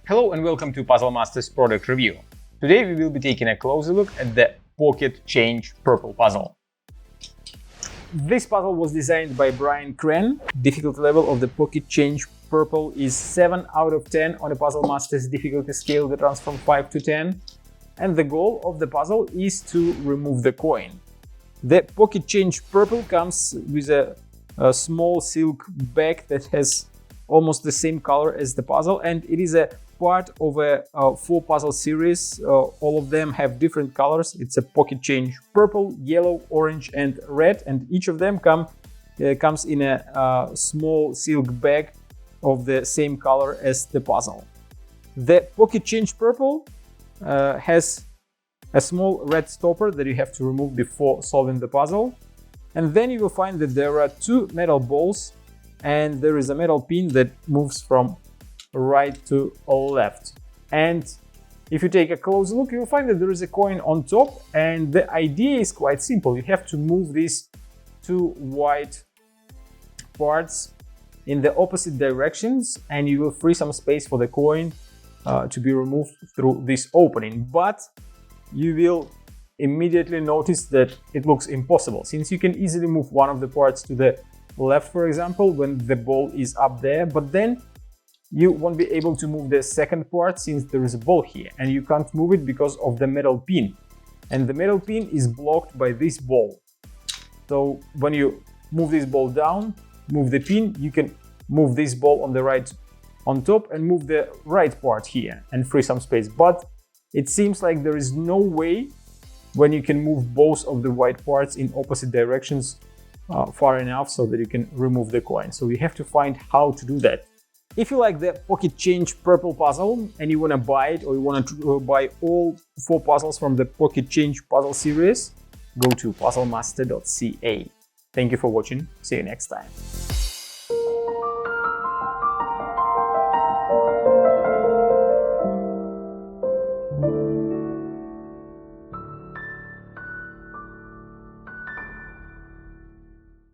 Hello and welcome to Puzzle Masters product review. Today we will be taking a closer look at the Pocket Change Purple puzzle. This puzzle was designed by Brian Cran. Difficulty level of the Pocket Change Purple is 7 out of 10 on the Puzzle Masters difficulty scale that runs from 5 to 10. And the goal of the puzzle is to remove the coin. The Pocket Change Purple comes with a small silk bag that has almost the same color as the puzzle, and it is a part of a 4-puzzle series. All of them have different colors. It's a Pocket Change Purple, Yellow, Orange and Red, and each of them comes in a small silk bag of the same color as the puzzle. The Pocket Change Purple has a small red stopper that you have to remove before solving the puzzle, and then you will find that there are 2 metal balls and there is a metal pin that moves from right to left. And if you take a close look, you'll find that there is a coin on top, and the idea is quite simple. You have to move these 2 white parts in the opposite directions and you will free some space for the coin to be removed through this opening. But you will immediately notice that it looks impossible, since you can easily move one of the parts to the left, for example, when the ball is up there, but then you won't be able to move the second part since there is a ball here, and you can't move it because of the metal pin, and the metal pin is blocked by this ball. So when you move this ball down, move the pin, you can move this ball on the right on top and move the right part here and free some space. But it seems like there is no way when you can move both of the white parts in opposite directions far enough so that you can remove the coin. So we have to find how to do that. If you like the Pocket Change Purple puzzle and you want to buy it, or you want to buy all 4 puzzles from the Pocket Change puzzle series, go to puzzlemaster.ca. Thank you for watching. See you next time.